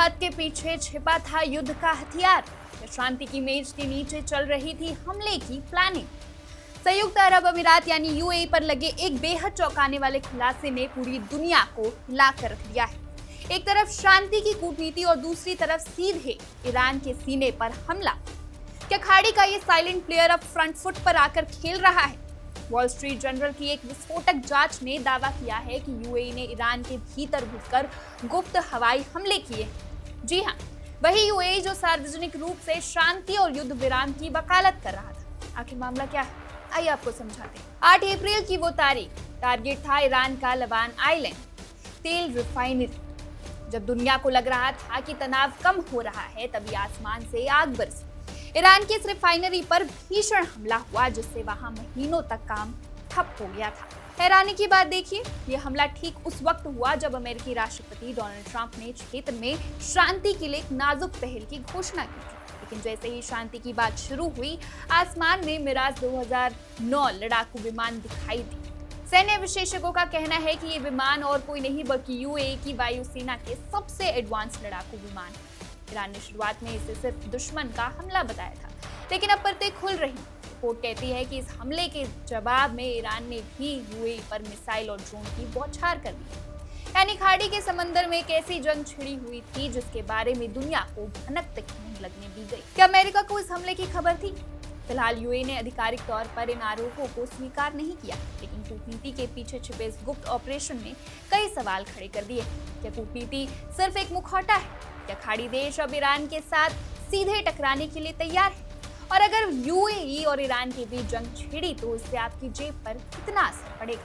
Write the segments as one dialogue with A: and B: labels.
A: बात के पीछे छिपा था युद्ध का हथियार या शांति की मेज के नीचे चल रही थी हमले की प्लानिंग। संयुक्त अरब अमीरात यानी यूएई पर लगे एक बेहद चौंकाने वाले खुलासे ने पूरी दुनिया को हिलाकर रख दिया है। एक तरफ शांति की कूटनीति और दूसरी तरफ सीधे ईरान के सीने पर हमला। क्या खाड़ी का ये साइलेंट प्लेयर अब फ्रंट फुट पर आकर खेल रहा है? वॉल स्ट्रीट जर्नल की एक विस्फोटक जांच ने दावा किया है कि यूएई ने ईरान के भीतर घुसकर गुप्त हवाई हमले किए। जी हाँ, वही यूएई जो सार्वजनिक रूप से शांति और युद्ध विराम की वकालत कर रहा था। आखिर मामला क्या है, आइए आपको समझाते हैं। 8 अप्रैल की वो तारीख, टारगेट था ईरान का लबान आइलैंड तेल रिफाइनरी। जब दुनिया को लग रहा था कि तनाव कम हो रहा है, तभी आसमान से आग बरसी। ईरान की इस रिफाइनरी पर भीषण हमला हुआ, जिससे वहां महीनों तक काम ठप हो गया था। हैरानी की बात देखिए, ये हमला ठीक उस वक्त हुआ जब अमेरिकी राष्ट्रपति डोनाल्ड ट्रंप ने क्षेत्र में शांति के लिए एक नाजुक पहल की घोषणा की थी। लेकिन जैसे ही शांति की बात शुरू हुई, आसमान में मिराज 2009 लड़ाकू विमान दिखाई दी। सैन्य विशेषज्ञों का कहना है कि ये विमान और कोई नहीं बल्कि यूएई की वायुसेना के सबसे एडवांस लड़ाकू विमान है। ईरान ने शुरुआत में इसे सिर्फ दुश्मन का हमला बताया था, लेकिन अब परतें खुल रही। रिपोर्ट कहती है कि इस हमले के जवाब में ईरान ने भी यूएई पर मिसाइल और ड्रोन की बौछार कर दी। यानी खाड़ी के समंदर में एक ऐसी जंग छिड़ी हुई थी जिसके बारे में दुनिया को भनक तक नहीं लगने दी गई। क्या अमेरिका को इस हमले की खबर थी? फिलहाल यूएई ने आधिकारिक तौर पर इन आरोपों को स्वीकार नहीं किया, लेकिन कूटनीति के पीछे छिपे इस गुप्त ऑपरेशन ने कई सवाल खड़े कर दिए। क्या कूटनीति सिर्फ एक मुखौटा है? क्या खाड़ी देश अब ईरान के साथ सीधे टकराने के लिए तैयार है? और अगर यूएई और ईरान के बीच जंग छिड़ी तो इससे आपकी जेब पर कितना असर पड़ेगा?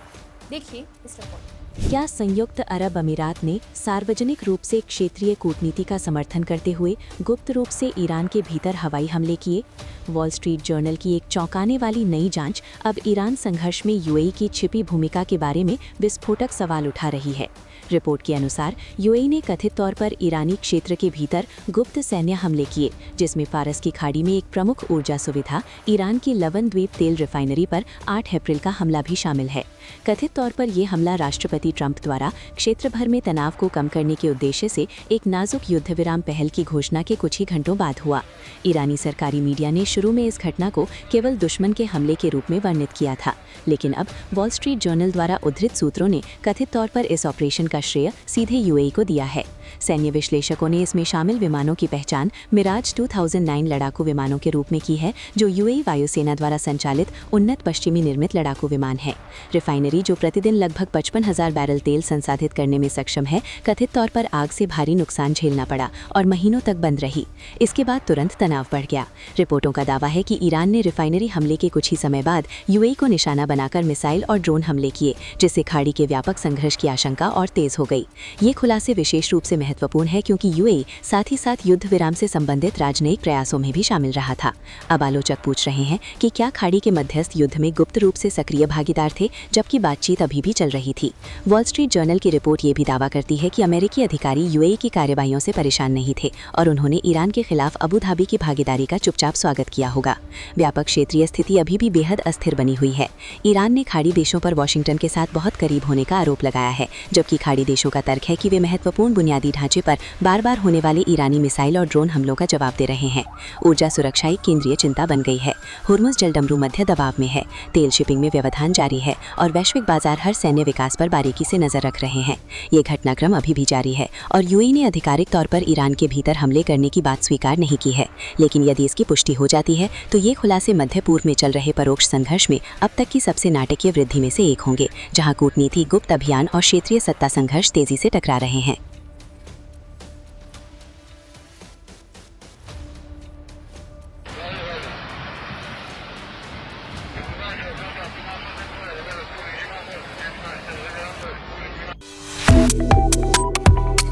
A: देखिए इस रिपोर्ट।
B: क्या संयुक्त अरब अमीरात ने सार्वजनिक रूप से क्षेत्रीय कूटनीति का समर्थन करते हुए गुप्त रूप से ईरान के भीतर हवाई हमले किए? वॉल स्ट्रीट जर्नल की एक चौंकाने वाली नई जांच अब ईरान संघर्ष में यूएई की छिपी भूमिका के बारे में विस्फोटक सवाल उठा रही है। रिपोर्ट के अनुसार यूएई ने कथित तौर पर ईरानी क्षेत्र के भीतर गुप्त सैन्य हमले किए, जिसमें फारस की खाड़ी में एक प्रमुख ऊर्जा सुविधा ईरान की लवन द्वीप तेल रिफाइनरी पर 8 अप्रैल का हमला भी शामिल है। कथित तौर पर यह हमला राष्ट्रपति ट्रंप द्वारा क्षेत्र भर में तनाव को कम करने के उद्देश्य से एक नाजुक युद्ध विराम पहल की घोषणा के कुछ ही घंटों बाद हुआ। ईरानी सरकारी मीडिया ने शुरू में इस घटना को केवल दुश्मन के हमले के रूप में वर्णित किया था, लेकिन अब वॉल स्ट्रीट जर्नल द्वारा उद्धृत सूत्रों ने कथित तौर पर इस ऑपरेशन का श्रेय सीधे यूएई को दिया है। सैन्य विश्लेषकों ने इसमें शामिल विमानों की पहचान मिराज 2009 लड़ाकू विमानों के रूप में की है, जो यूएई वायुसेना द्वारा संचालित उन्नत पश्चिमी निर्मित लड़ाकू विमान है। रिफाइनरी, जो प्रतिदिन लगभग 55,000 बैरल तेल संसाधित करने में सक्षम है, कथित तौर पर आग से भारी नुकसान झेलना पड़ा और महीनों तक बंद रही। इसके बाद तुरंत तनाव बढ़ गया। रिपोर्टों का दावा है कि ईरान ने रिफाइनरी हमले के कुछ ही समय बाद यूएई को निशाना बनाकर मिसाइल और ड्रोन हमले किए, जिससे खाड़ी के व्यापक संघर्ष की आशंका और तेज हो गई। ये खुलासे विशेष रूप से महत्वपूर्ण है क्योंकि यूएई साथ ही साथ युद्ध विराम से संबंधित राजनयिक प्रयासों में भी शामिल रहा था। अब आलोचक पूछ रहे हैं कि क्या खाड़ी के मध्यस्थ युद्ध में गुप्त रूप से सक्रिय भागीदार थे, जबकि बातचीत अभी भी चल रही थी। वॉल स्ट्रीट जर्नल की रिपोर्ट ये भी दावा करती है कि अमेरिकी अधिकारी यूएई की कार्यवाहियों से परेशान नहीं थे और उन्होंने ईरान के खिलाफ अबू धाबी की भागीदारी का चुपचाप स्वागत किया होगा। व्यापक क्षेत्रीय स्थिति अभी भी बेहद अस्थिर बनी हुई है। ईरान ने खाड़ी देशों पर वॉशिंगटन के साथ बहुत करीब होने का आरोप लगाया है, जबकि खाड़ी देशों का तर्क है कि वे महत्वपूर्ण बुनियादी ढांचे पर बार-बार होने वाले ईरानी मिसाइल और ड्रोन हमलों का जवाब दे रहे हैं। ऊर्जा सुरक्षा एक केंद्रीय चिंता बन गई है। हुर्मुज़ जलडमरू मध्य दबाव में है, तेल शिपिंग में व्यवधान जारी है और वैश्विक बाजार हर सैन्य विकास पर बारीकी से नजर रख रहे हैं। ये घटनाक्रम अभी भी जारी है और यूएई ने आधिकारिक तौर पर ईरान के भीतर हमले करने की बात स्वीकार नहीं की है, लेकिन यदि इसकी पुष्टि हो जाती है तो ये खुलासे मध्य पूर्व में चल रहे परोक्ष संघर्ष में अब तक की सबसे नाटकीय वृद्धि में से एक होंगे, जहां कूटनीति, गुप्त अभियान और क्षेत्रीय सत्ता संघर्ष तेजी से टकरा रहे हैं।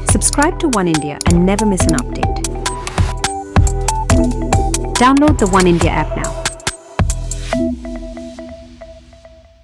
C: Subscribe to One India and never miss an update. Download the One India app now.